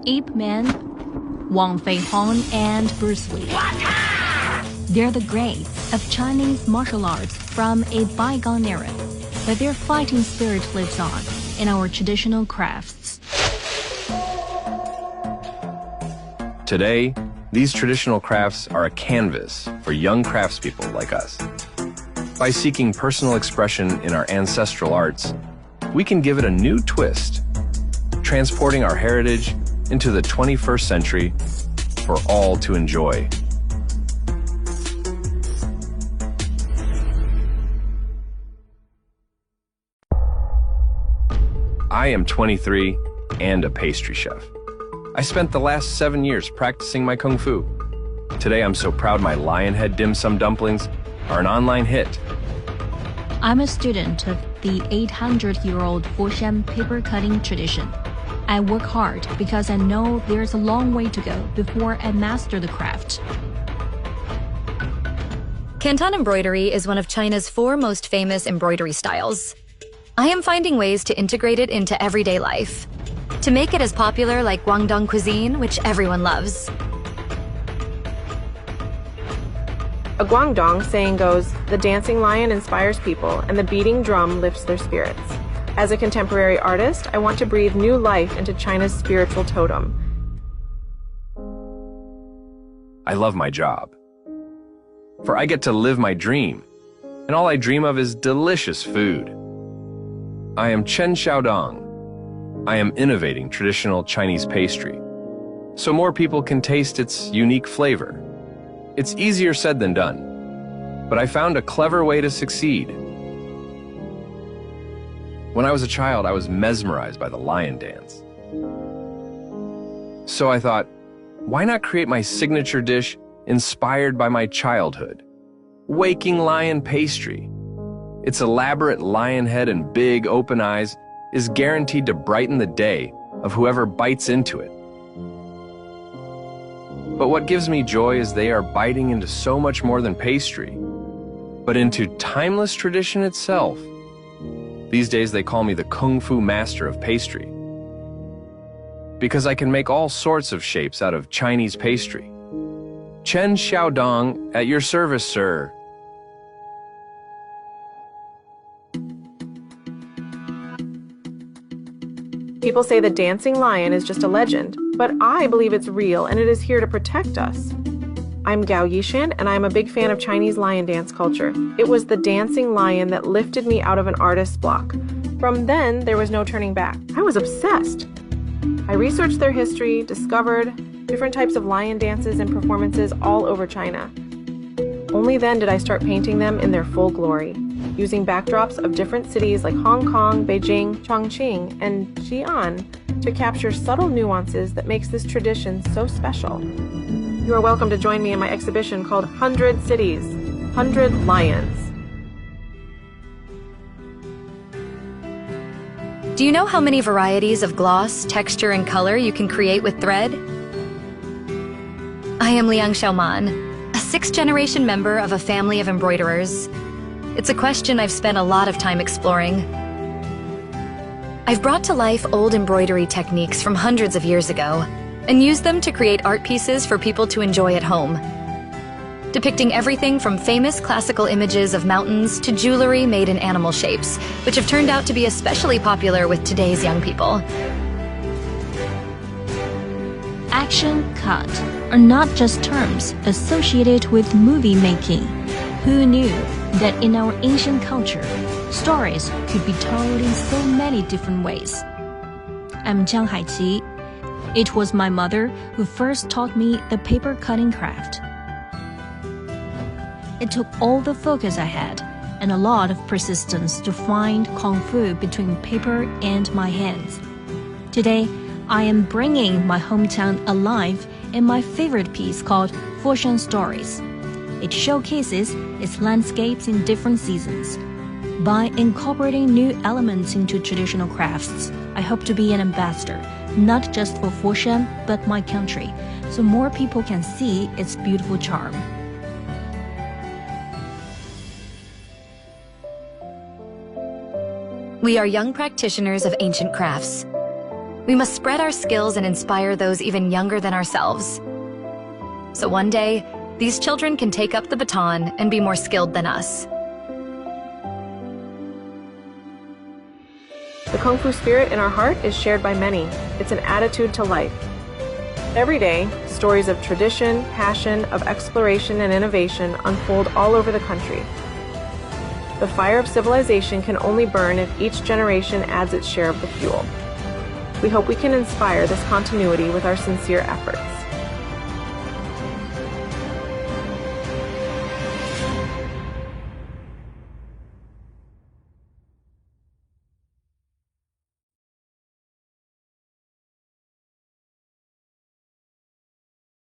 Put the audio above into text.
Ip Man, Wang Fei-hong, and Bruce Lee. They're the greats of Chinese martial arts from a bygone era, but their fighting spirit lives on in our traditional crafts. Today, these traditional crafts are a canvas for young craftspeople like us. By seeking personal expression in our ancestral arts, we can give it a new twist, transporting our heritage into the 21st century for all to enjoy. I am 23 and a pastry chef. I spent the last 7 years practicing my Kung Fu. Today I'm so proud my lion head dim sum dumplings are an online hit. I'm a student of the 800-year-old Foshan paper cutting tradition. I work hard because I know there's a long way to go before I master the craft. Canton embroidery is one of China's 4 most famous embroidery styles. I am finding ways to integrate it into everyday life, to make it as popular like Guangdong cuisine, which everyone loves. A Guangdong saying goes, "The dancing lion inspires people, and the beating drum lifts their spirits." As a contemporary artist, I want to breathe new life into China's spiritual totem. I love my job, for I get to live my dream, and all I dream of is delicious food. I am Chen Xiaodong. I am innovating traditional Chinese pastry, so more people can taste its unique flavor. It's easier said than done, but I found a clever way to succeed. When I was a child, I was mesmerized by the lion dance. So I thought, why not create my signature dish inspired by my childhood? Waking lion pastry. Its elaborate lion head and big open eyes is guaranteed to brighten the day of whoever bites into it. But what gives me joy is they are biting into so much more than pastry, but into timeless tradition itself. These days they call me the Kung Fu master of pastry, because I can make all sorts of shapes out of Chinese pastry. Chen Xiaodong, at your service, sir. People say the dancing lion is just a legend, but I believe it's real and it is here to protect us. I'm Gao Yishan, and I'm a big fan of Chinese lion dance culture. It was the dancing lion that lifted me out of an artist's block. From then, there was no turning back. I was obsessed. I researched their history, discovered different types of lion dances and performances all over China. Only then did I start painting them in their full glory, using backdrops of different cities like Hong Kong, Beijing, Chongqing, and Xi'an to capture subtle nuances that makes this tradition so special. You are welcome to join me in my exhibition called 100 Cities, 100 Lions. Do you know how many varieties of gloss, texture, and color you can create with thread? I am Liang Xiaoman, a 6th-generation member of a family of embroiderers. It's a question I've spent a lot of time exploring. I've brought to life old embroidery techniques from hundreds of years ago and used them to create art pieces for people to enjoy at home, depicting everything from famous classical images of mountains to jewelry made in animal shapes, which have turned out to be especially popular with today's young people. Action, cut are not just terms associated with movie making. Who knew that in our ancient culture, stories could be told in so many different ways? I'm Jiang Haiqi. It was my mother who first taught me the paper cutting craft. It took all the focus I had and a lot of persistence to find Kung Fu between paper and my hands. Today, I am bringing my hometown alive in my favorite piece called Foshan Stories. It showcases its landscapes in different seasons. By incorporating new elements into traditional crafts, I hope to be an ambassador, not just for Foshan, but my country, so more people can see its beautiful charm. We are young practitioners of ancient crafts. We must spread our skills and inspire those even younger than ourselves. So one day, these children can take up the baton and be more skilled than us. The Kung Fu spirit in our heart is shared by many. It's an attitude to life. Every day, stories of tradition, passion, of exploration and innovation unfold all over the country. The fire of civilization can only burn if each generation adds its share of the fuel. We hope we can inspire this continuity with our sincere efforts.